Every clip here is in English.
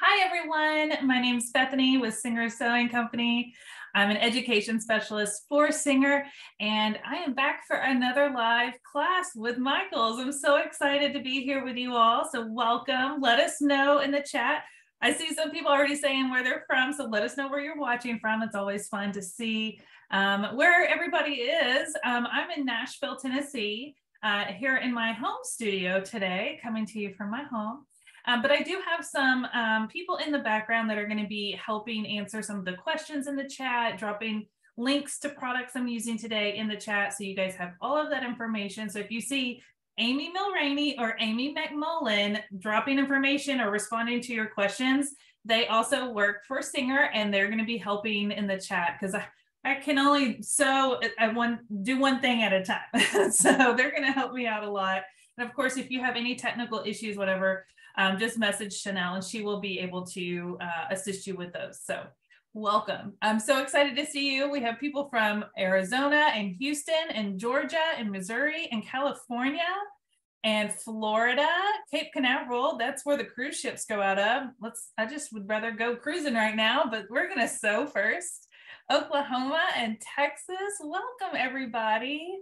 Hi everyone, my name is Bethany with Singer Sewing Company. I'm an education specialist for Singer, and I am back for another live class with Michaels. I'm so excited to be here with you all, so welcome. Let us know in the chat. I see some people already saying where they're from, so let us know where you're watching from. It's always fun to see where everybody is. I'm in Nashville, Tennessee, here in my home studio today, coming to you from my home. But I do have some people in the background that are going to be helping answer some of the questions in the chat, dropping links to products I'm using today in the chat, so you guys have all of that information. So if you see Amy Mulroney or Amy McMullen dropping information or responding to your questions, they also work for Singer, and they're going to be helping in the chat because I can only do one thing at a time. So they're going to help me out a lot. And of course, if you have any technical issues, whatever, just message Chanel and she will be able to assist you with those. So welcome. I'm so excited to see you. We have people from Arizona and Houston and Georgia and Missouri and California and Florida, Cape Canaveral. That's where the cruise ships go out of. I just would rather go cruising right now, but we're going to sew first. Oklahoma and Texas. Welcome, everybody.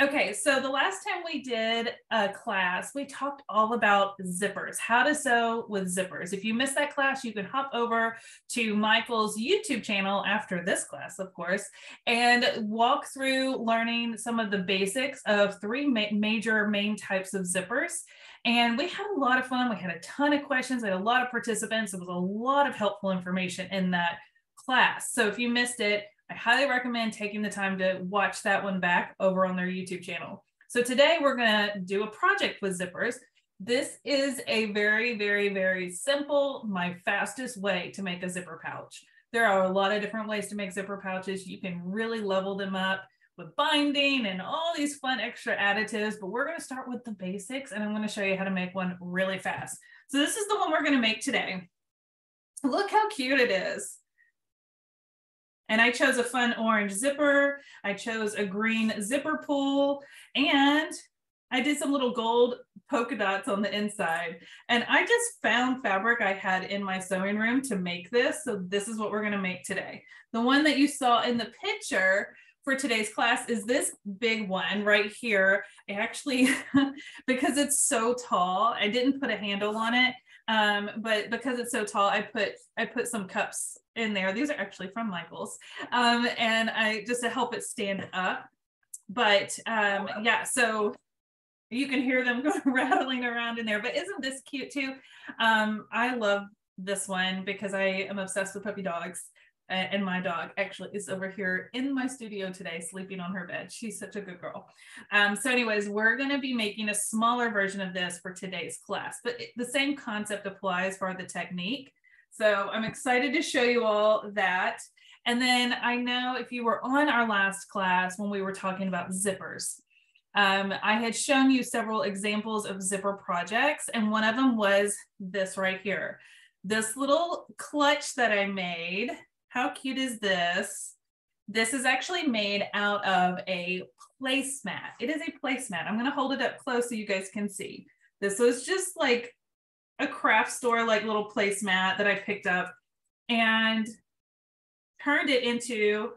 Okay, so the last time we did a class, we talked all about zippers, how to sew with zippers. If you missed that class, you can hop over to Michael's YouTube channel after this class, of course, and walk through learning some of the basics of three major main types of zippers. And we had a lot of fun. We had a ton of questions. We had a lot of participants. There was a lot of helpful information in that class. So if you missed it, I highly recommend taking the time to watch that one back over on their YouTube channel. So today we're going to do a project with zippers. This is a very, very, very simple, my fastest way to make a zipper pouch. There are a lot of different ways to make zipper pouches. You can really level them up with binding and all these fun extra additives, but we're going to start with the basics, and I'm going to show you how to make one really fast. So this is the one we're going to make today. Look how cute it is. And I chose a fun orange zipper. I chose a green zipper pull, and I did some little gold polka dots on the inside. And I just found fabric I had in my sewing room to make this. So this is what we're going to make today. The one that you saw in the picture for today's class is this big one right here. I actually, because it's so tall, I didn't put a handle on it. But because it's so tall, I put some cups in there. These are actually from Michaels, and I just to help it stand up. But yeah, so you can hear them rattling around in there. But isn't this cute too? I love this one because I am obsessed with puppy dogs. And my dog actually is over here in my studio today, sleeping on her bed. She's such a good girl. So anyways, we're going to be making a smaller version of this for today's class, but the same concept applies for the technique. So I'm excited to show you all that. And then I know if you were on our last class when we were talking about zippers, I had shown you several examples of zipper projects, and one of them was this right here. This little clutch that I made. How cute is this? This is actually made out of a placemat. It is a placemat. I'm going to hold it up close so you guys can see. This was just like a craft store like little placemat that I picked up and turned it into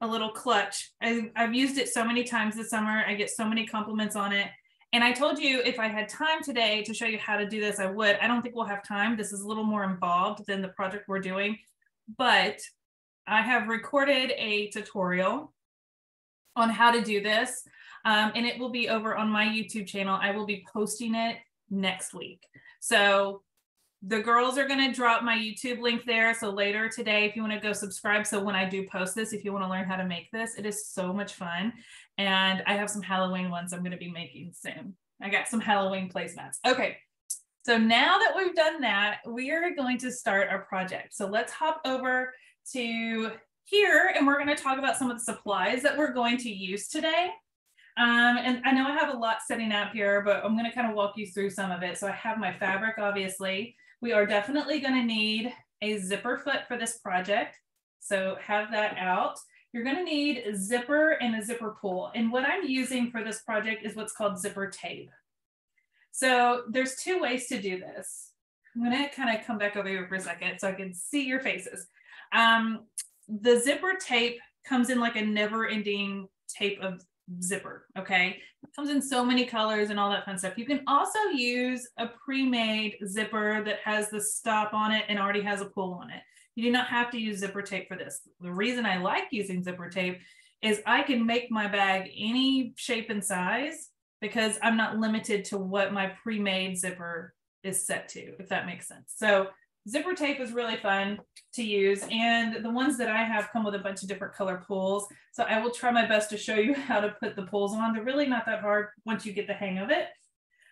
a little clutch. I've used it so many times this summer. I get so many compliments on it. And I told you if I had time today to show you how to do this, I would. I don't think we'll have time. This is a little more involved than the project we're doing. But I have recorded a tutorial on how to do this, and it will be over on my YouTube channel. I will be posting it next week. So the girls are going to drop my YouTube link there. So later today, if you want to go subscribe. So when I do post this, if you want to learn how to make this, it is so much fun. And I have some Halloween ones I'm going to be making soon. I got some Halloween placemats. Okay. So now that we've done that, we are going to start our project. So let's hop over to here, and we're going to talk about some of the supplies that we're going to use today. And I know I have a lot setting up here, but I'm going to kind of walk you through some of it. So I have my fabric, obviously. We are definitely going to need a zipper foot for this project. So have that out. You're going to need a zipper and a zipper pull. And what I'm using for this project is what's called zipper tape. So there's two ways to do this. I'm gonna kind of come back over here for a second so I can see your faces. The zipper tape comes in like a never-ending tape of zipper, okay? It comes in so many colors and all that fun stuff. You can also use a pre-made zipper that has the stop on it and already has a pull on it. You do not have to use zipper tape for this. The reason I like using zipper tape is I can make my bag any shape and size because I'm not limited to what my pre-made zipper is set to, if that makes sense. So zipper tape is really fun to use, and the ones that I have come with a bunch of different color pulls. So I will try my best to show you how to put the pulls on. They're really not that hard once you get the hang of it.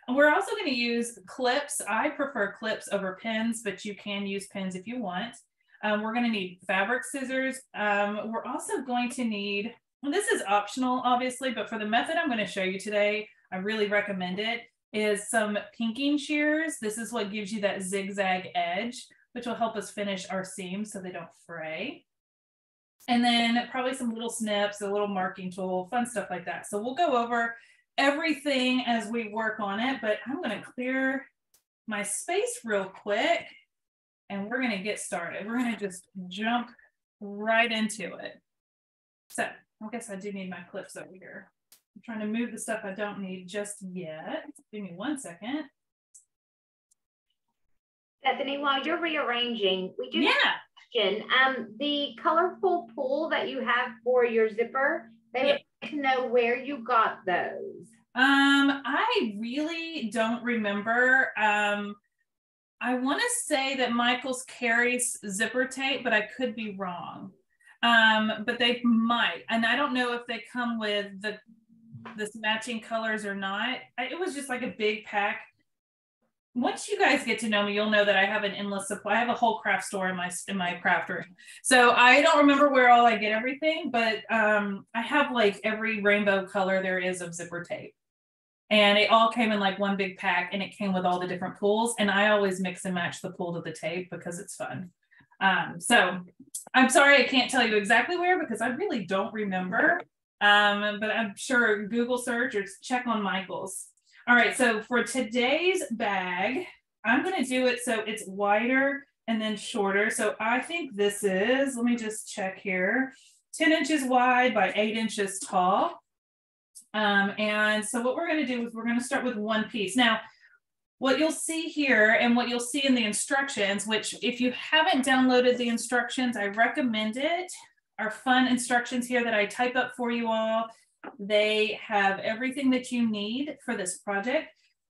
And we're also going to use clips. I prefer clips over pins, but you can use pins if you want. We're going to need fabric scissors. We're also going to need, and this is optional, obviously, but for the method I'm going to show you today, I really recommend it, is some pinking shears. This is what gives you that zigzag edge, which will help us finish our seams so they don't fray. And then probably some little snips, a little marking tool, fun stuff like that. So we'll go over everything as we work on it, but I'm going to clear my space real quick and we're going to get started. We're going to just jump right into it. So I guess I do need my clips over here. I'm trying to move the stuff I don't need just yet. Give me 1 second. Bethany, while you're rearranging, we do have a question. The colorful pull that you have for your zipper, they would like to know where you got those. I really don't remember. I want to say that Michael's carries zipper tape, but I could be wrong. But they might, and I don't know if they come with this matching colors or not. It was just like a big pack. Once you guys get to know me, you'll know that I have an endless supply. I have a whole craft store in my craft room. So I don't remember where all I get everything, but I have like every rainbow color there is of zipper tape. And it all came in like one big pack, and it came with all the different pulls. And I always mix and match the pull to the tape because it's fun. So I'm sorry I can't tell you exactly where because I really don't remember. But I'm sure Google search or check on Michael's. All right, so for today's bag, I'm going to do it so it's wider and then shorter. So I think this is, let me just check here, 10 inches wide by 8 inches tall. And so what we're going to do is we're going to start with one piece. Now, what you'll see here and what you'll see in the instructions, which if you haven't downloaded the instructions, I recommend it, are fun instructions here that I type up for you all. They have everything that you need for this project,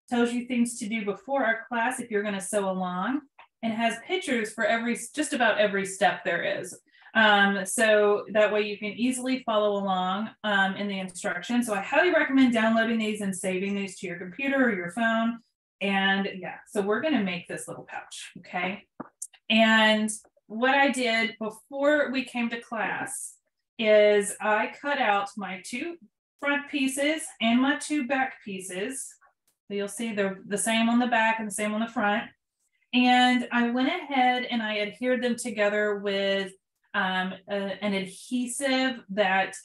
tells you things to do before our class if you're going to sew along, and has pictures for just about every step there is. So that way you can easily follow along in the instructions. So I highly recommend downloading these and saving these to your computer or your phone. And yeah, so we're going to make this little pouch, okay? And what I did before we came to class is I cut out my 2 front pieces and my 2 back pieces. So you'll see they're the same on the back and the same on the front. And I went ahead and I adhered them together with an adhesive that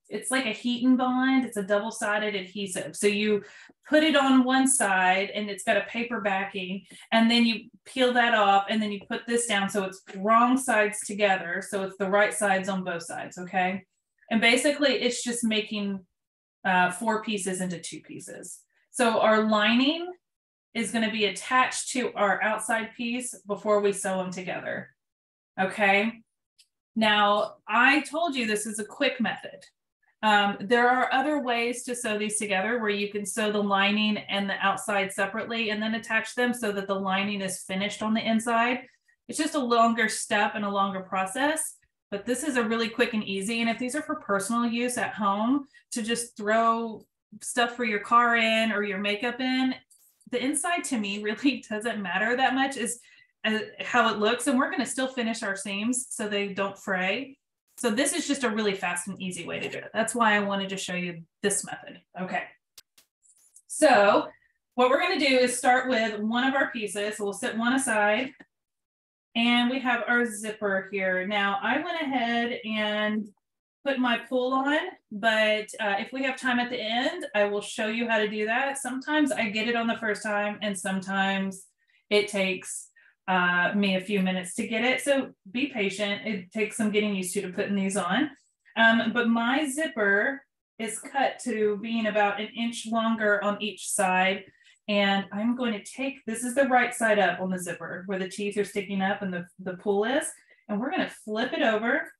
it's like a heat and bond. It's a double-sided adhesive. So you put it on one side and it's got a paper backing, and then you peel that off and then you put this down so it's wrong sides together. So it's the right sides on both sides, okay? And basically it's just making 4 pieces into 2 pieces. So our lining is going to be attached to our outside piece before we sew them together, okay? Now, I told you this is a quick method. There are other ways to sew these together where you can sew the lining and the outside separately and then attach them so that the lining is finished on the inside. It's just a longer step and a longer process, but this is a really quick and easy. And if these are for personal use at home to just throw stuff for your car in or your makeup in, the inside to me really doesn't matter that much. Is how it looks, and we're going to still finish our seams so they don't fray. So this is just a really fast and easy way to do it. That's why I wanted to show you this method. Okay, so what we're going to do is start with one of our pieces. So we'll set one aside, and we have our zipper here. Now I went ahead and put my pull on, but if we have time at the end, I will show you how to do that. Sometimes I get it on the first time, and sometimes it takes me a few minutes to get it. So be patient. It takes some getting used to putting these on. But my zipper is cut to being about 1 inch longer on each side. And I'm going to take, this is the right side up on the zipper where the teeth are sticking up and the pull is. And we're going to flip it over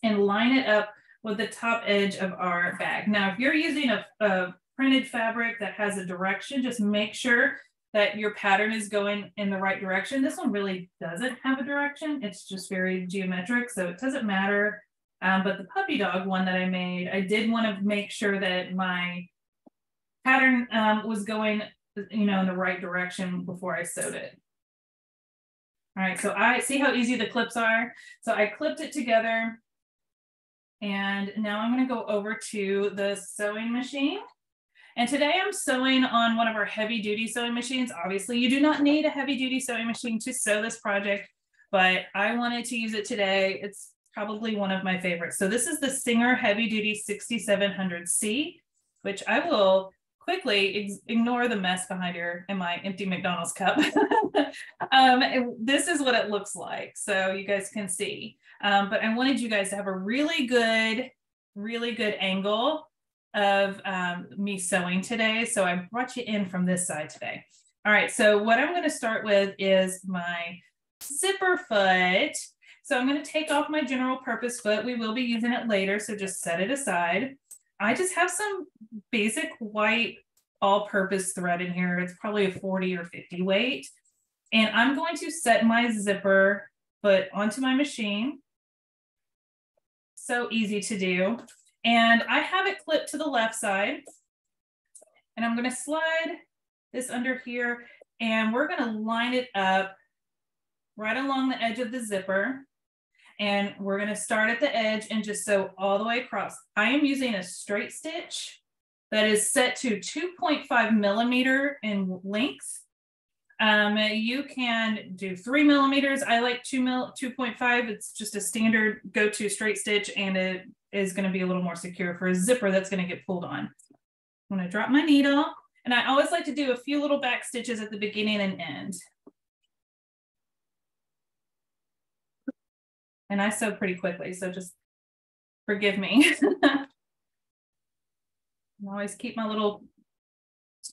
and line it up with the top edge of our bag. Now, if you're using a printed fabric that has a direction, just make sure that your pattern is going in the right direction. This one really doesn't have a direction. It's just very geometric, so it doesn't matter. But the puppy dog one that I made, I did want to make sure that my pattern was going, in the right direction before I sewed it. All right, so I see how easy the clips are. So I clipped it together. And now I'm going to go over to the sewing machine. And today I'm sewing on one of our heavy duty sewing machines. Obviously, you do not need a heavy duty sewing machine to sew this project, but I wanted to use it today. It's probably one of my favorites. So this is the Singer Heavy Duty 6700C, which I will quickly ignore the mess behind here in my empty McDonald's cup. This is what it looks like, so you guys can see. But I wanted you guys to have a really good angle of me sewing today. So I brought you in from this side today. All right, so what I'm going to start with is my zipper foot. So I'm going to take off my general purpose foot. We will be using it later, so just set it aside. I just have some basic white all-purpose thread in here. It's probably a 40 or 50 weight. And I'm going to set my zipper foot onto my machine. So easy to do. And I have it clipped to the left side. And I'm going to slide this under here. And we're going to line it up right along the edge of the zipper. And we're going to start at the edge and just sew all the way across. I am using a straight stitch that is set to 2.5 millimeter in length. You can do 3 millimeters. I like 2.5. It's just a standard go-to straight stitch, and it is going to be a little more secure for a zipper that's going to get pulled on. I'm going to drop my needle, and I always like to do a few little back stitches at the beginning and end. And I sew pretty quickly, so just forgive me. I always keep my little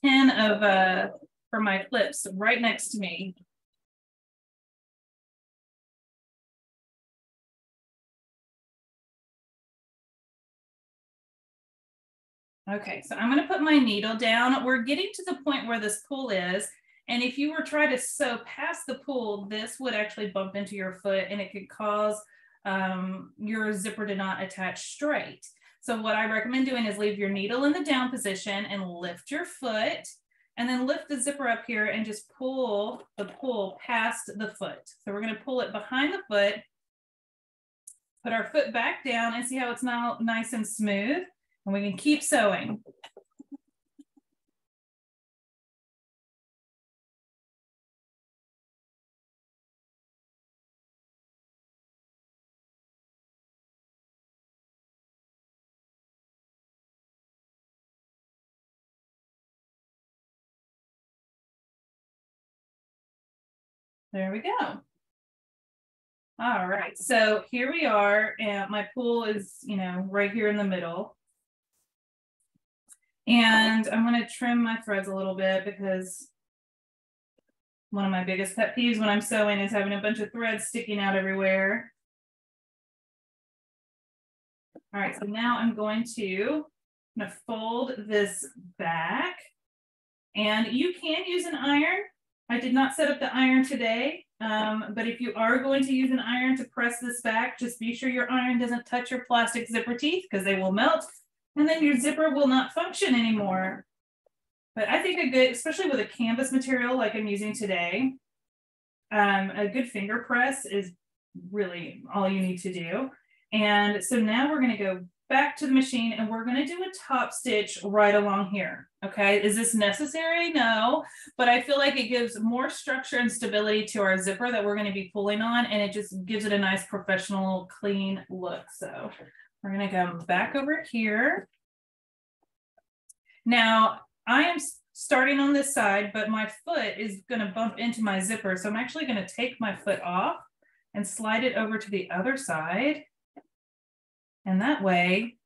tin of for my clips right next to me. Okay, so I'm going to put my needle down. We're getting to the point where this pull is. And if you were trying to sew past the pull, this would actually bump into your foot, and it could cause your zipper to not attach straight. So what I recommend doing is leave your needle in the down position and lift your foot, and then lift the zipper up here and just pull the pull past the foot. So we're going to pull it behind the foot, put our foot back down, and see how it's now nice and smooth. And we can keep sewing. There we go. All right, so here we are, and my pull is, right here in the middle. And I'm going to trim my threads a little bit, because one of my biggest pet peeves when I'm sewing is having a bunch of threads sticking out everywhere. All right, so now I'm going to fold this back, and you can use an iron. I did not set up the iron today, but if you are going to use an iron to press this back, just be sure your iron doesn't touch your plastic zipper teeth, because they will melt, and then your zipper will not function anymore. But I think a good, especially with a canvas material like I'm using today, a good finger press is really all you need to do. And so now we're going to go back to the machine, and we're going to do a top stitch right along here. Okay, is this necessary? No, but I feel like it gives more structure and stability to our zipper that we're going to be pulling on, and it just gives it a nice professional, clean look. So we're going to go back over here. Now, I am starting on this side, but my foot is going to bump into my zipper. So I'm actually going to take my foot off and slide it over to the other side. And that way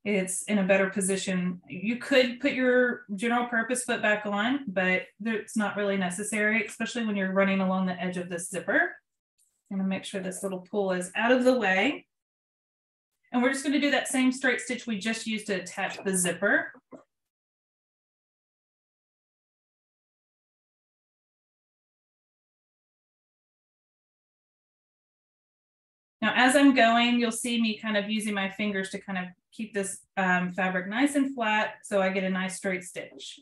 it's in a better position. You could put your general purpose foot back on, but it's not really necessary, especially when you're running along the edge of this zipper. I'm going to make sure this little pull is out of the way. And we're just going to do that same straight stitch we just used to attach the zipper. Now, as I'm going, you'll see me kind of using my fingers to kind of keep this fabric nice and flat so I get a nice straight stitch.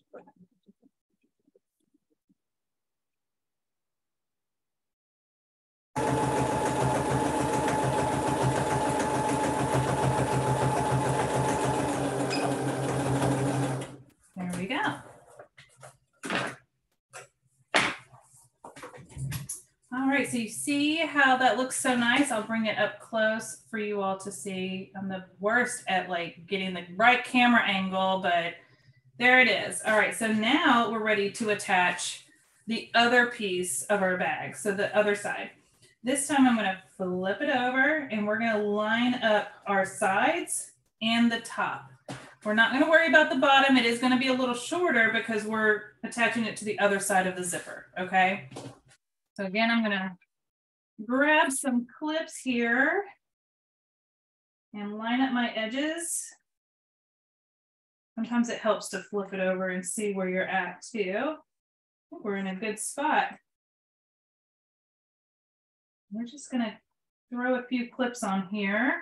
There we go. All right, so you see how that looks so nice. I'll bring it up close for you all to see. I'm the worst at like getting the right camera angle, but there it is. All right, so now we're ready to attach the other piece of our bag. So the other side. This time I'm gonna flip it over and we're gonna line up our sides and the top. We're not gonna worry about the bottom. It is gonna be a little shorter because we're attaching it to the other side of the zipper, okay? So again, I'm gonna grab some clips here and line up my edges. Sometimes it helps to flip it over and see where you're at too. We're in a good spot. We're just gonna throw a few clips on here.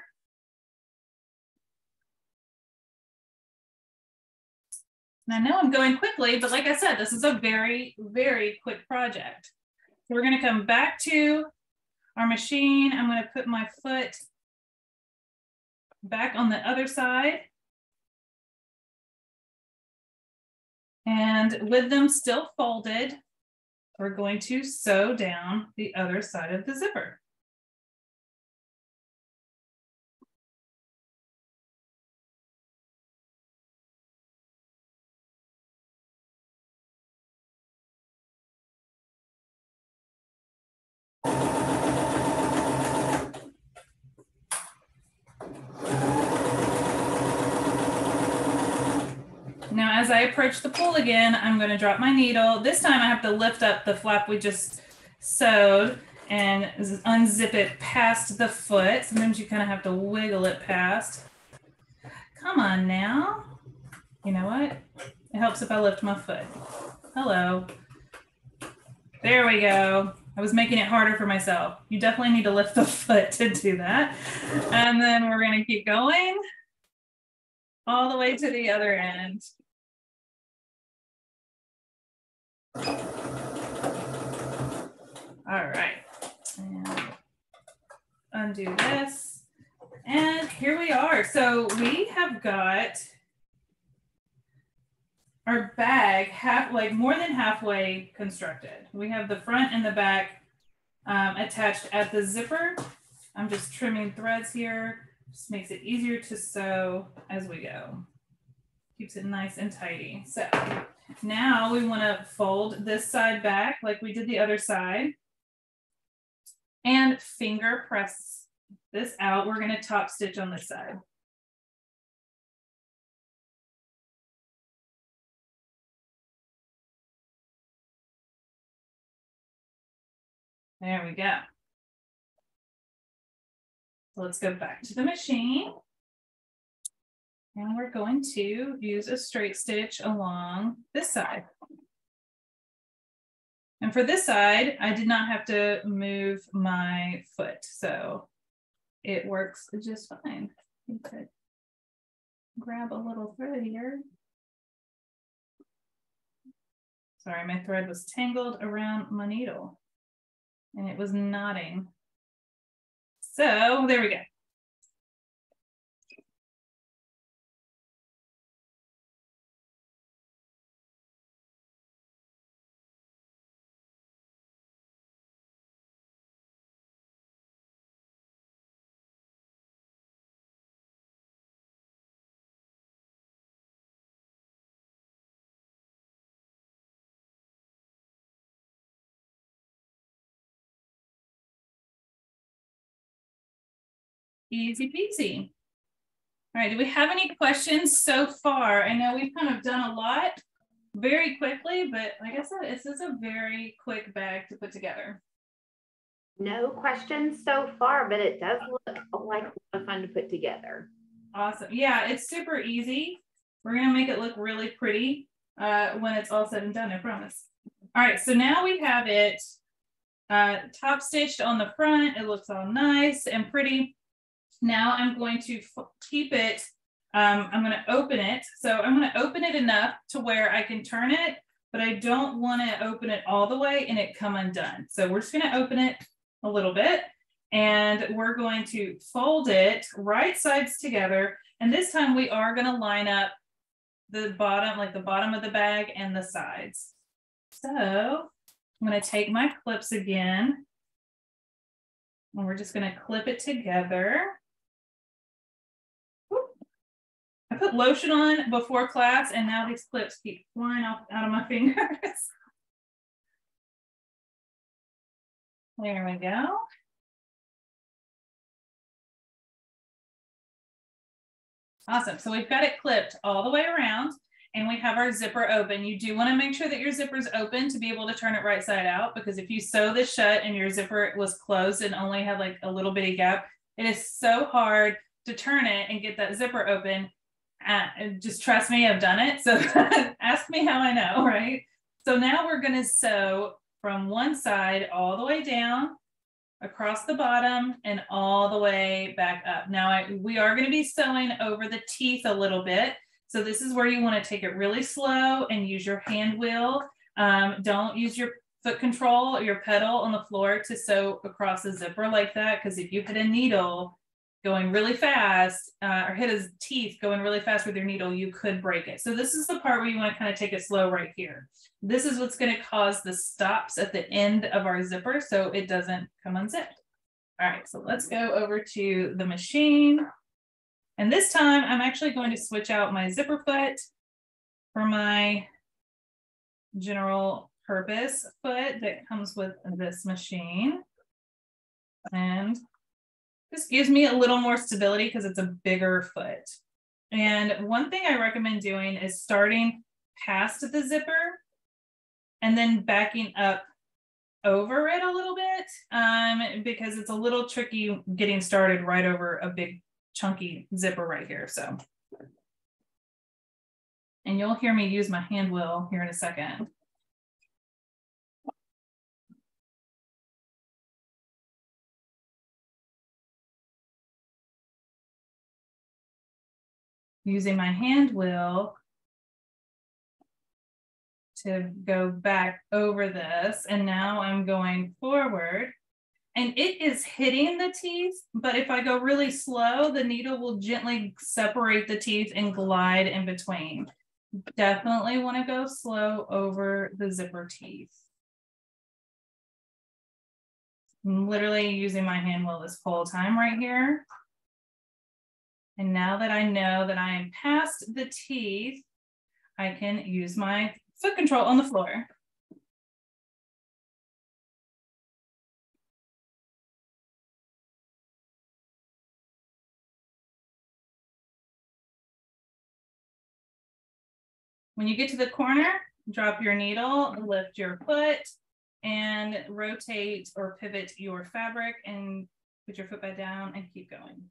And I know I'm going quickly, but like I said, this is a very, very quick project. So we're gonna come back to our machine. I'm gonna put my foot back on the other side. And with them still folded, we're going to sew down the other side of the zipper. Now, as I approach the pull again, I'm going to drop my needle. This time I have to lift up the flap we just sewed and unzip it past the foot. Sometimes you kind of have to wiggle it past. Come on now. You know what? It helps if I lift my foot. Hello. There we go. I was making it harder for myself. You definitely need to lift the foot to do that. And then we're going to keep going all the way to the other end. All right, and undo this. And here we are. So we have got our bag more than halfway constructed. We have the front and the back attached at the zipper. I'm just trimming threads here. Just makes it easier to sew as we go. Keeps it nice and tidy. So now we want to fold this side back like we did the other side and finger press this out. We're going to top stitch on this side. There we go. So let's go back to the machine. And we're going to use a straight stitch along this side. And for this side, I did not have to move my foot, so it works just fine. You could grab a little thread here. Sorry, my thread was tangled around my needle and it was knotting. So there we go. Easy peasy. All right, do we have any questions so far? I know we've kind of done a lot very quickly, but like I said, this is a very quick bag to put together. No questions so far, but it does look like a lot of fun to put together. Awesome. Yeah, it's super easy. We're going to make it look really pretty when it's all said and done, I promise. All right, so now we have it top stitched on the front. It looks all nice and pretty. Now I'm going to keep it, I'm going to open it. So I'm going to open it enough to where I can turn it, but I don't want to open it all the way and it come undone. So we're just going to open it a little bit and we're going to fold it right sides together. And this time we are going to line up the bottom, like the bottom of the bag and the sides. So I'm going to take my clips again and we're just going to clip it together. I put lotion on before class and now these clips keep flying off out of my fingers. There we go. Awesome. So we've got it clipped all the way around and we have our zipper open. You do want to make sure that your zipper is open to be able to turn it right side out, because if you sew this shut and your zipper was closed and only had like a little bitty gap, it is so hard to turn it and get that zipper open. Just trust me, I've done it. So ask me how I know, right? So now we're going to sew from one side all the way down, across the bottom, and all the way back up. Now we are going to be sewing over the teeth a little bit. So this is where you want to take it really slow and use your hand wheel. Don't use your foot control or your pedal on the floor to sew across the zipper like that, because if you hit a needle going really fast or hit his teeth going really fast with your needle, you could break it. So this is the part where you want to kind of take it slow right here. This is what's going to cause the stops at the end of our zipper so it doesn't come unzipped. All right, so let's go over to the machine. And this time I'm actually going to switch out my zipper foot for my general purpose foot that comes with this machine. And this gives me a little more stability because it's a bigger foot. And one thing I recommend doing is starting past the zipper and then backing up over it a little bit because it's a little tricky getting started right over a big chunky zipper right here. So, and you'll hear me use my hand wheel here in a second. Using my hand wheel to go back over this. And now I'm going forward and it is hitting the teeth. But if I go really slow, the needle will gently separate the teeth and glide in between. Definitely want to go slow over the zipper teeth. I'm literally using my hand wheel this whole time right here. And now that I know that I am past the teeth, I can use my foot control on the floor. When you get to the corner, drop your needle, lift your foot, and rotate or pivot your fabric and put your foot back down and keep going.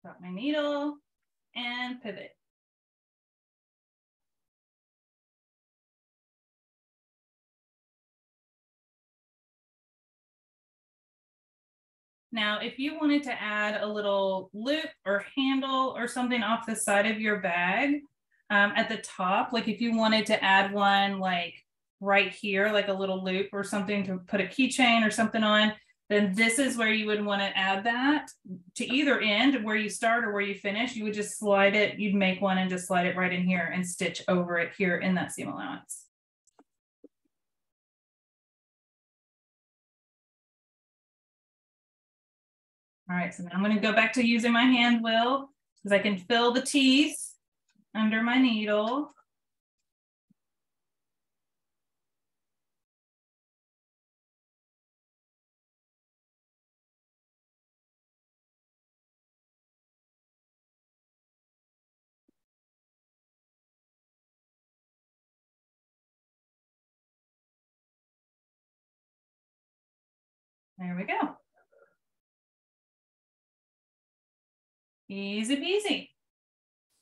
Drop my needle and pivot. Now, if you wanted to add a little loop or handle or something off the side of your bag at the top, like if you wanted to add one like right here, like a little loop or something to put a keychain or something on, then this is where you would want to add that to either end, where you start or where you finish. You would just slide it, you'd make one and just slide it right in here and stitch over it here in that seam allowance. All right, so now I'm going to go back to using my hand wheel because I can feel the teeth under my needle. There we go. Easy peasy.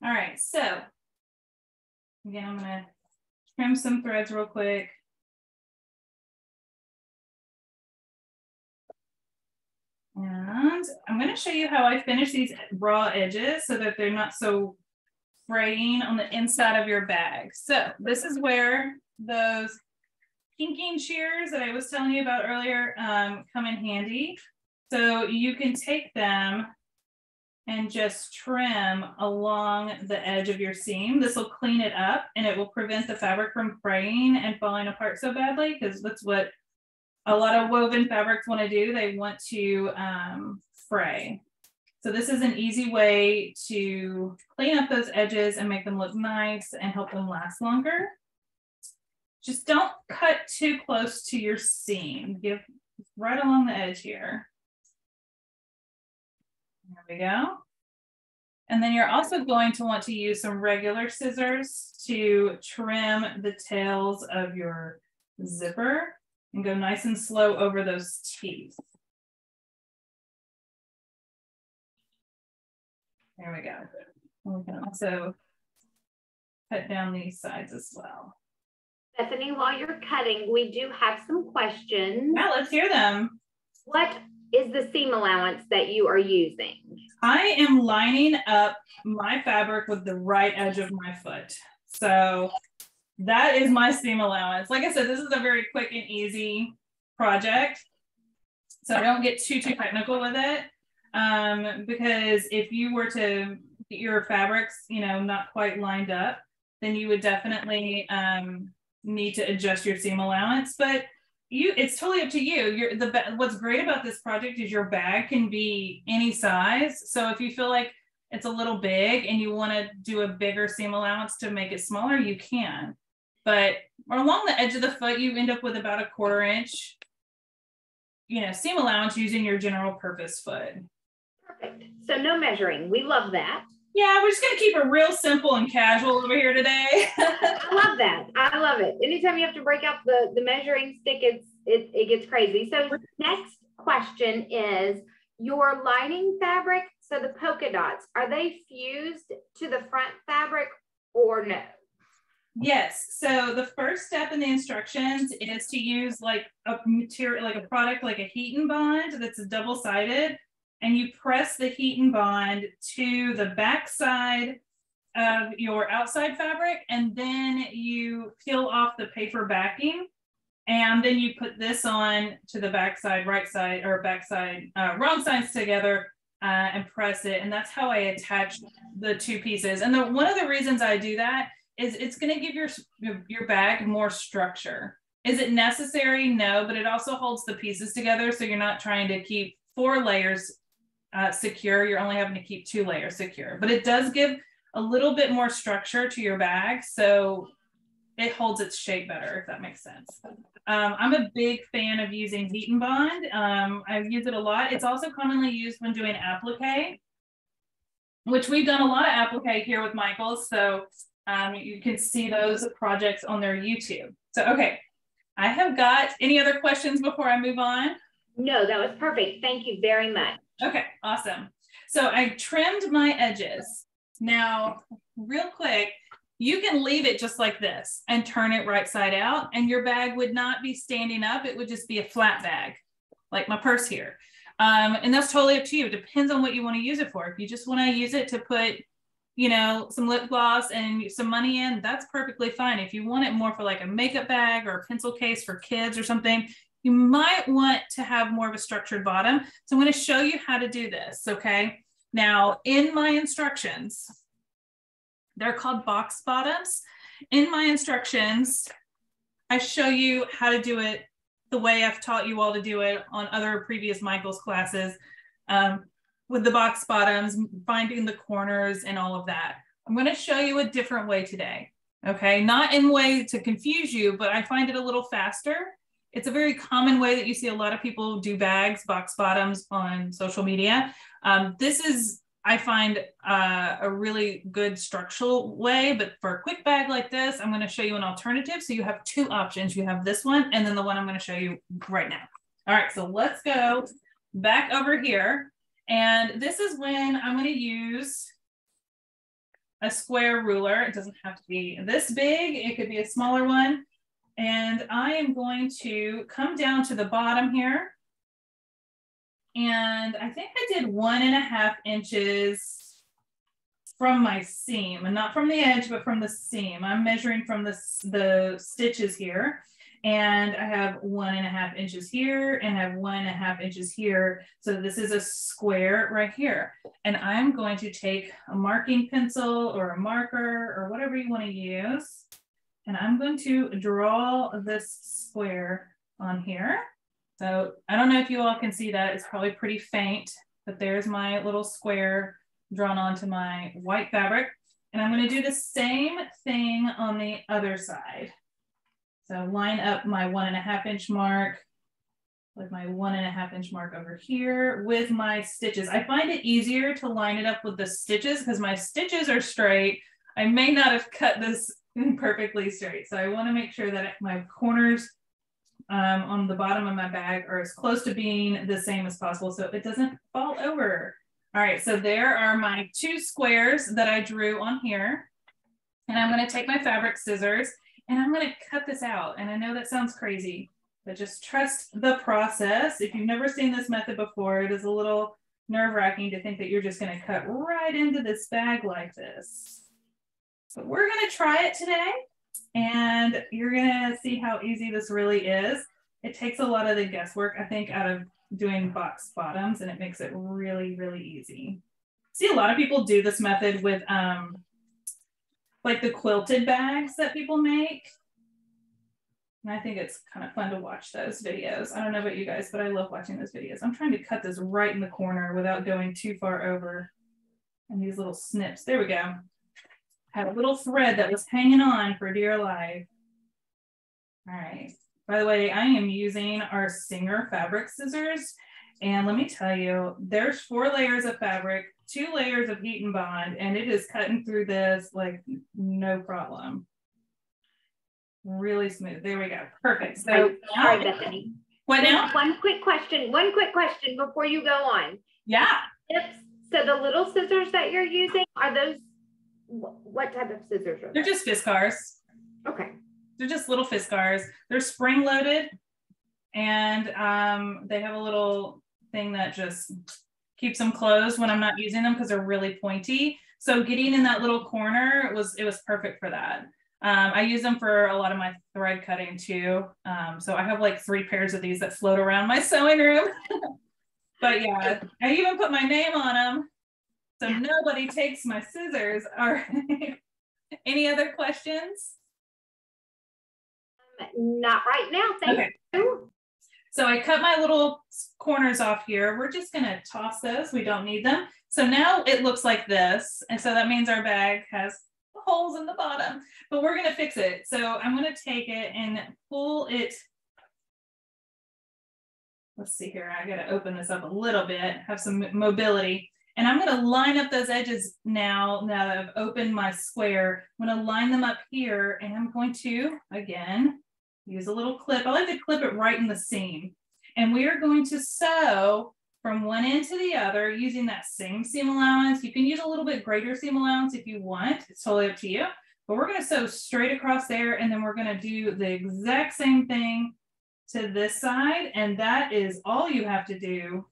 All right, so again, I'm gonna trim some threads real quick. And I'm gonna show you how I finish these raw edges so that they're not so fraying on the inside of your bag. So this is where those kinking shears that I was telling you about earlier come in handy. So you can take them and just trim along the edge of your seam. This will clean it up and it will prevent the fabric from fraying and falling apart so badly, because that's what a lot of woven fabrics want to do. They want to fray. So this is an easy way to clean up those edges and make them look nice and help them last longer. Just don't cut too close to your seam. Give right along the edge here. There we go. And then you're also going to want to use some regular scissors to trim the tails of your zipper and go nice and slow over those teeth. There we go. And we can also cut down these sides as well. Bethany, while you're cutting, we do have some questions. Yeah, let's hear them. What is the seam allowance that you are using? I am lining up my fabric with the right edge of my foot. So that is my seam allowance. Like I said, this is a very quick and easy project. So I don't get too technical with it. Because if you were to get your fabrics, you know, not quite lined up, then you would definitely need to adjust your seam allowance. But it's totally up to you. What's great about this project is your bag can be any size. So if you feel like it's a little big and you want to do a bigger seam allowance to make it smaller, you can. But along the edge of the foot, you end up with about a 1/4 inch, you know, seam allowance using your general purpose foot. Perfect. So no measuring. We love that. Yeah, we're just going to keep it real simple and casual over here today. I love that. I love it. Anytime you have to break out the measuring stick, it gets crazy. So next question is your lining fabric. So the polka dots, are they fused to the front fabric or no? Yes. So the first step in the instructions is to use like a material, like a product, like a heat and bond that's double-sided. And you press the heat and bond to the back side of your outside fabric, and then you peel off the paper backing, and then you put this on to the back side, right side, or back side, wrong sides together, and press it. And that's how I attach the two pieces. And one of the reasons I do that is it's going to give your bag more structure. Is it necessary? No, but it also holds the pieces together, so you're not trying to keep 4 layers secure. You're only having to keep 2 layers secure, but it does give a little bit more structure to your bag, so it holds its shape better, if that makes sense. I'm a big fan of using heat and bond. I use it a lot. It's also commonly used when doing applique, which we've done a lot of applique here with Michael's, so you can see those projects on their YouTube. So okay, I have got any other questions before I move on? No, that was perfect. Thank you very much. Okay, awesome. So I trimmed my edges. Now, real quick, you can leave it just like this and turn it right side out, and your bag would not be standing up. It would just be a flat bag, like my purse here. And that's totally up to you. It depends on what you want to use it for. If you just want to use it to put, you know, some lip gloss and some money in, that's perfectly fine. If you want it more for like a makeup bag or a pencil case for kids or something, you might want to have more of a structured bottom. So I'm going to show you how to do this, okay? Now, in my instructions, they're called box bottoms. In my instructions, I show you how to do it the way I've taught you all to do it on other previous Michael's classes. with the box bottoms, finding the corners and all of that. I'm going to show you a different way today. Okay, not in a way to confuse you, but I find it a little faster. It's a very common way that you see a lot of people do bags, box bottoms on social media. This is, I find, a really good structural way, but for a quick bag like this, I'm going to show you an alternative. So you have two options. You have this one and then the one I'm going to show you right now. All right, so let's go back over here. And this is when I'm going to use a square ruler. It doesn't have to be this big. It could be a smaller one. And I am going to come down to the bottom here. And I think I did 1.5 inches from my seam, and not from the edge, but from the seam. I'm measuring from the stitches here. And I have 1.5 inches here and I have 1.5 inches here. So this is a square right here. And I'm going to take a marking pencil or a marker or whatever you want to use. And I'm going to draw this square on here. So I don't know if you all can see that. It's probably pretty faint, but there's my little square drawn onto my white fabric. And I'm going to do the same thing on the other side. So line up my 1.5 inch mark with my 1.5 inch mark over here with my stitches. I find it easier to line it up with the stitches because my stitches are straight. I may not have cut this perfectly straight. So I want to make sure that my corners on the bottom of my bag are as close to being the same as possible so it doesn't fall over. All right, so there are my 2 squares that I drew on here. And I'm going to take my fabric scissors and I'm going to cut this out. And I know that sounds crazy, but just trust the process. If you've never seen this method before, it is a little nerve-wracking to think that you're just going to cut right into this bag like this. But we're going to try it today. And you're going to see how easy this really is. It takes a lot of the guesswork, I think, out of doing box bottoms, and it makes it really, really easy. See, a lot of people do this method with like the quilted bags that people make. And I think it's kind of fun to watch those videos. I don't know about you guys, but I love watching those videos. I'm trying to cut this right in the corner without going too far over. And these little snips, there we go. Had a little thread that was hanging on for dear life. All right. By the way, I am using our Singer fabric scissors. And let me tell you, there's 4 layers of fabric, 2 layers of heat and bond, and it is cutting through this like no problem. Really smooth. There we go. Perfect. So sorry, Bethany. What now? One quick question before you go on. Yeah. So the little scissors that you're using, are those, what type of scissors are those? They're just Fiskars. Okay. They're just little Fiskars. They're spring loaded, and they have a little thing that just keeps them closed when I'm not using them because they're really pointy. So getting in that little corner, it was perfect for that. I use them for a lot of my thread cutting too. So I have like 3 pairs of these that float around my sewing room. But yeah, I even put my name on them so nobody takes my scissors. All right. Any other questions? Not right now, thank you. So I cut my little corners off here. We're just going to toss those. We don't need them. So now it looks like this. And so that means our bag has holes in the bottom, but we're going to fix it. So I'm going to take it and pull it. Let's see here. I got to open this up a little bit, have some mobility. And I'm going to line up those edges now that I've opened my square. I'm going to line them up here, and I'm going to, again, use a little clip. I like to clip it right in the seam. And we are going to sew from one end to the other using that same seam allowance. You can use a little bit greater seam allowance if you want. It's totally up to you. But we're going to sew straight across there, and then we're going to do the exact same thing to this side. And that is all you have to do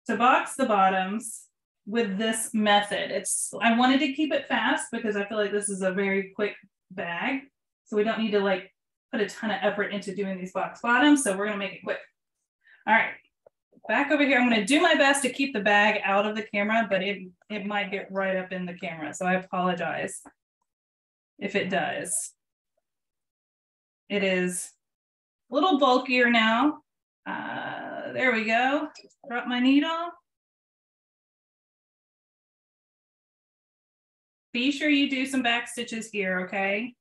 to box the bottoms with this method. I wanted to keep it fast because I feel like this is a very quick bag. So we don't need to like put a ton of effort into doing these box bottoms. So we're going to make it quick. All right, back over here. I'm going to do my best to keep the bag out of the camera, but it might get right up in the camera. So I apologize if it does. It is a little bulkier now. There we go. Drop my needle. be sure you do some back stitches here, okay?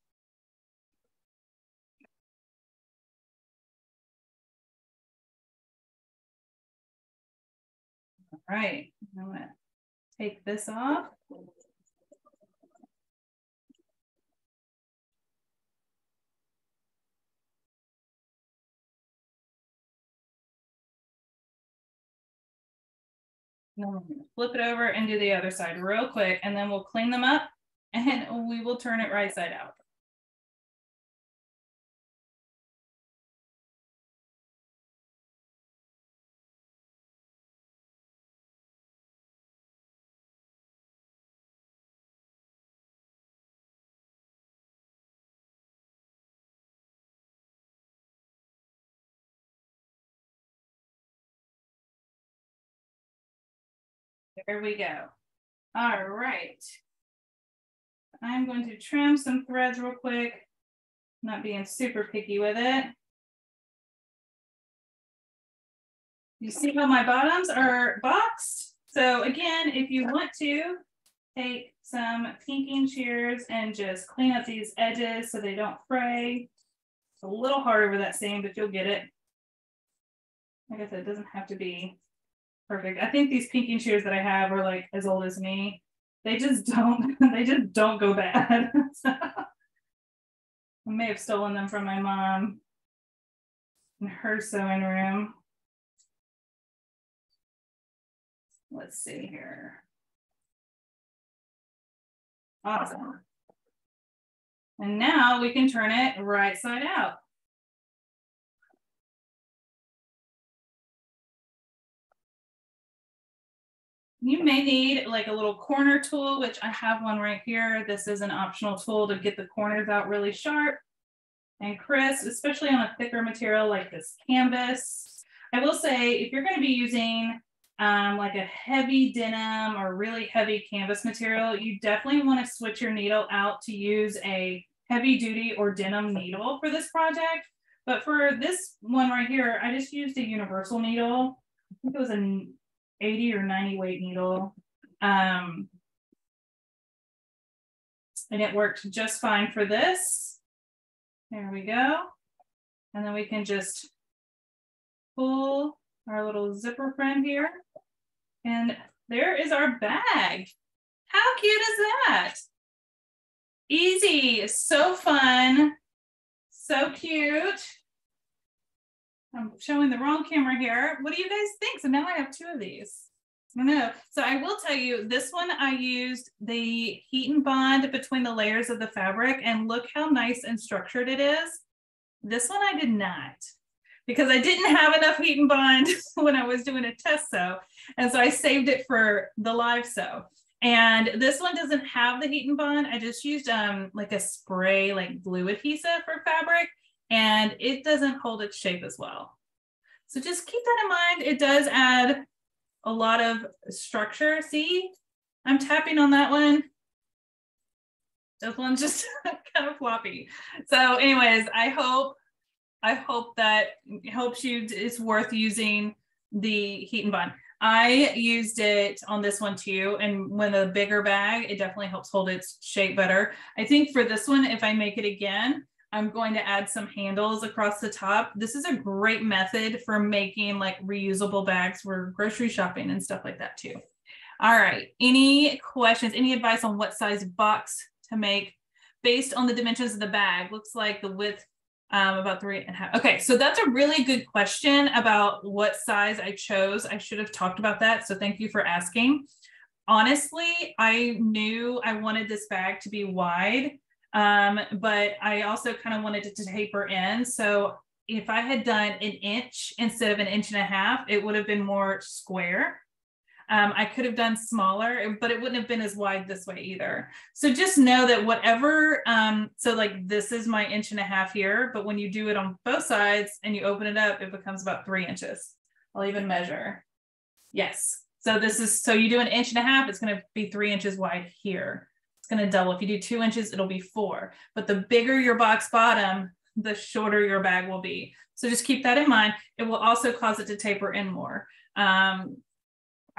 All right, I'm gonna take this off. Then we're gonna flip it over and do the other side real quick, and then we'll clean them up and we will turn it right side out. There we go. All right. I'm going to trim some threads real quick, not being super picky with it. You see how my bottoms are boxed? So again, if you want to take some pinking shears and just clean up these edges so they don't fray. It's a little harder with that seam, but you'll get it. Like I said, it doesn't have to be perfect. I think these pinking shears that I have are like as old as me. They just don't go bad. I may have stolen them from my mom in her sewing room. Let's see here. Awesome. And now we can turn it right side out. You may need like a little corner tool, which I have one right here. This is an optional tool to get the corners out really sharp and crisp, especially on a thicker material like this canvas. I will say, if you're going to be using like a heavy denim or really heavy canvas material, you definitely want to switch your needle out to use a heavy duty or denim needle for this project. But for this one right here, I just used a universal needle. I think it was an 80 or 90 weight needle. And it worked just fine for this. There we go. And then we can just pull our little zipper friend here. And there is our bag. How cute is that? Easy, so fun, so cute. I'm showing the wrong camera here. What do you guys think? So now I have two of these. I don't know. So I will tell you, this one I used the heat and bond between the layers of the fabric, and look how nice and structured it is. This one I did not, because I didn't have enough heat and bond when I was doing a test sew. And so I saved it for the live sew. And this one doesn't have the heat and bond. I just used like a spray, like glue adhesive for fabric, and it doesn't hold its shape as well. So just keep that in mind. It does add a lot of structure. See, I'm tapping on that one. This one's just kind of floppy. So anyways, I hope that helps you. It's worth using the heat and bond. I used it on this one too, and when a bigger bag, it definitely helps hold its shape better. I think for this one, if I make it again, I'm going to add some handles across the top. This is a great method for making like reusable bags for grocery shopping and stuff like that too. All right, any questions, any advice on what size box to make based on the dimensions of the bag? Looks like the width about 3.5. Okay, so that's a really good question about what size I chose. I should have talked about that, so thank you for asking. Honestly, I knew I wanted this bag to be wide, but I also kind of wanted it to taper in. So if I had done 1 inch instead of 1.5 inches, it would have been more square. I could have done smaller, but it wouldn't have been as wide this way either. So just know that whatever, so like this is my 1.5 inches here, but when you do it on both sides and you open it up, it becomes about 3 inches. I'll even measure. Yes. So this is, so you do 1.5 inches, it's going to be 3 inches wide here. It's going to double. If you do 2 inches, it'll be 4. But the bigger your box bottom, the shorter your bag will be. So just keep that in mind. It will also cause it to taper in more.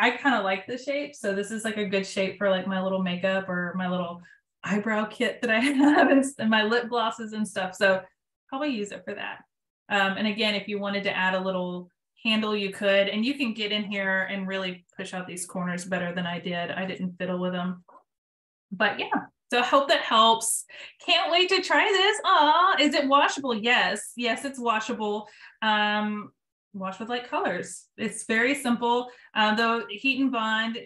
I kind of like this shape. So this is like a good shape for like my little makeup or my little eyebrow kit that I have and my lip glosses and stuff. So probably use it for that. And again, if you wanted to add a little handle, you could, and you can get in here and really push out these corners better than I did. I didn't fiddle with them, but yeah. So I hope that helps. Can't wait to try this. Is it washable? Yes, it's washable. Wash with light colors. It's very simple. Though heat and bond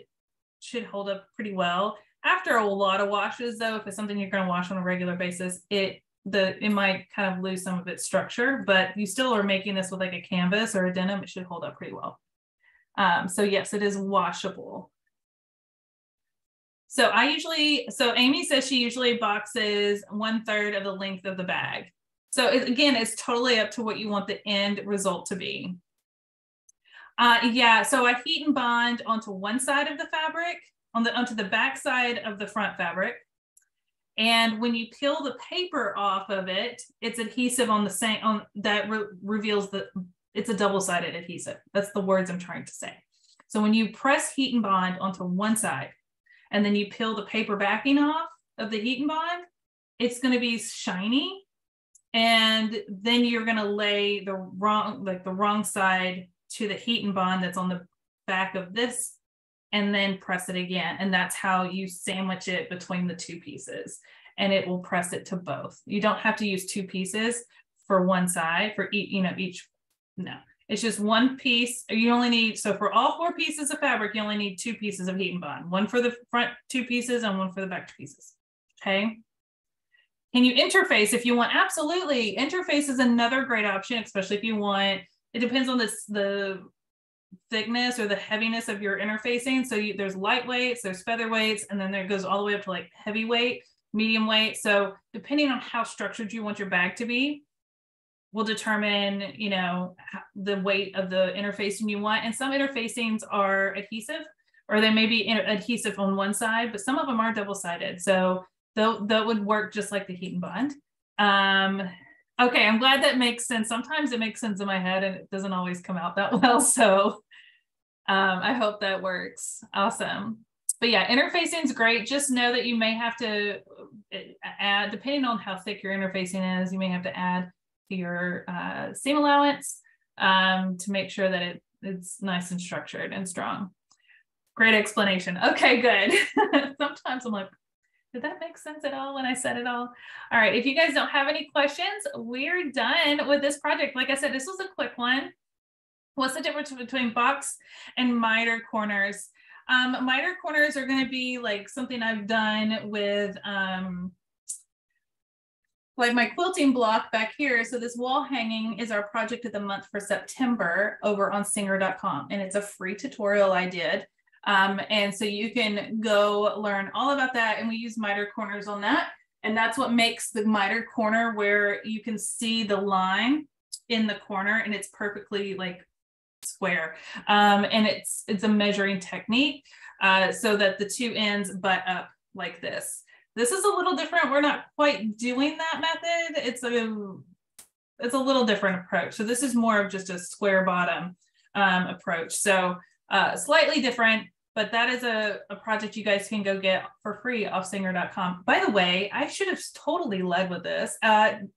should hold up pretty well. After a lot of washes, though, if it's something you're going to wash on a regular basis, it might kind of lose some of its structure, but you still are making this with like a canvas or a denim, it should hold up pretty well. So yes, it is washable. So Amy says she usually boxes 1/3 of the length of the bag. So again, it's totally up to what you want the end result to be. Yeah, so I heat and bond onto one side of the fabric, onto the back side of the front fabric. And when you peel the paper off of it, it's adhesive on the same, reveals that it's a double-sided adhesive. That's the words I'm trying to say. So when you press heat and bond onto one side, and then you peel the paper backing off of the heat and bond, it's going to be shiny. And then you're going to lay the wrong side to the heat and bond that's on the back of this, and then press it again. And that's how you sandwich it between the two pieces, and it will press it to both. You don't have to use two pieces for one side for each, no, it's just one piece. You only need, so for all 4 pieces of fabric, you only need 2 pieces of heat and bond, one for the front 2 pieces and one for the back 2 pieces. Okay. Can you interface if you want? Absolutely. Interface is another great option, especially if you want, it depends on the thickness or the heaviness of your interfacing. So there's lightweights, there's featherweights, and then there goes all the way up to like heavyweight, medium weight. So depending on how structured you want your bag to be, will determine, the weight of the interfacing you want. And some interfacings are adhesive, or they may be adhesive on one side, but some of them are double-sided. So that would work just like the heat and bond. Okay, I'm glad that makes sense. Sometimes it makes sense in my head and it doesn't always come out that well. So I hope that works. Awesome. But yeah, interfacing is great. Just know that you may have to add, depending on how thick your interfacing is, you may have to add to your seam allowance to make sure that it's nice and structured and strong. Great explanation. Okay, good. Sometimes I'm like, did that make sense at all when I said it all? All right, if you guys don't have any questions, we're done with this project. Like I said, this was a quick one. What's the difference between box and miter corners? Miter corners are going to be like something I've done with like my quilting block back here. So this wall hanging is our project of the month for September over on singer.com. And it's a free tutorial I did. And so you can go learn all about that. And we use miter corners on that. And that's what makes the miter corner, where you can see the line in the corner and it's perfectly like square. And it's a measuring technique so that the 2 ends butt up like this. This is a little different. We're not quite doing that method. It's a little different approach. So this is more of just a square bottom approach. So slightly different, but that is a project you guys can go get for free off singer.com. By the way, I should have totally led with this.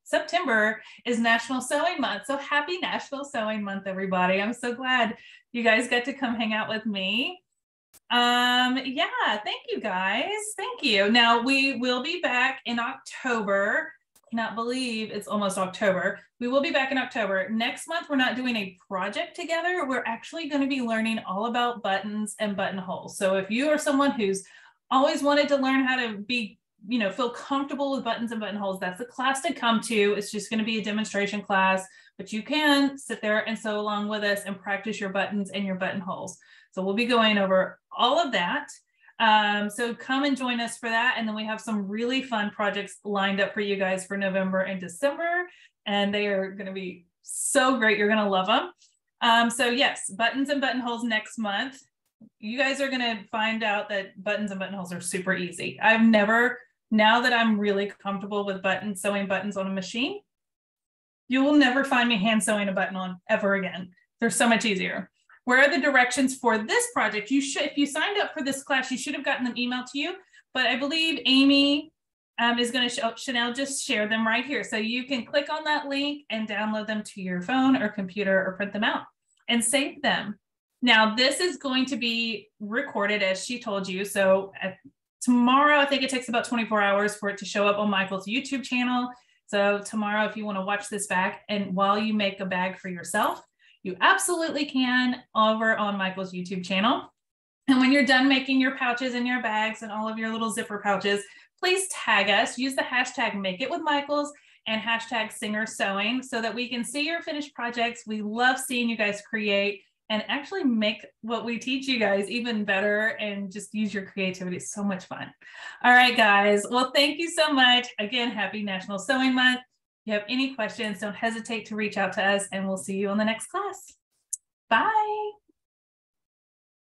September is National Sewing Month. So happy National Sewing Month, everybody. I'm so glad you guys get to come hang out with me. Yeah, thank you guys. Thank you. Now we will be back in October. Cannot believe it's almost October. We will be back in October. Next month, we're not doing a project together. We're actually going to be learning all about buttons and buttonholes. So if you are someone who's always wanted to learn how to be, feel comfortable with buttons and buttonholes, that's the class to come to. It's just going to be a demonstration class, but you can sit there and sew along with us and practice your buttons and your buttonholes. So we'll be going over all of that. So come and join us for that. And then we have some really fun projects lined up for you guys for November and December. And they are going to be so great. You're going to love them. So yes, buttons and buttonholes next month. You guys are going to find out that buttons and buttonholes are super easy. Now that I'm really comfortable with sewing buttons on a machine, you will never find me hand sewing a button on ever again. They're so much easier. Where are the directions for this project? You should, if you signed up for this class, you should have gotten them emailed to you, but I believe Amy is going to show, Chanel just share them right here. So you can click on that link and download them to your phone or computer or print them out and save them. Now, this is going to be recorded as she told you. So tomorrow, I think it takes about 24 hours for it to show up on Michael's YouTube channel. So tomorrow, if you want to watch this back and while you make a bag for yourself, you absolutely can over on Michael's YouTube channel. And when you're done making your pouches and your bags and all of your little zipper pouches, please tag us, use the hashtag #MakeItWithMichaels and hashtag Singer Sewing so that we can see your finished projects. We love seeing you guys create and actually make what we teach you guys even better and just use your creativity. It's so much fun. All right, guys. Well, thank you so much. Again, happy National Sewing Month. If you have any questions, don't hesitate to reach out to us and we'll see you on the next class. Bye.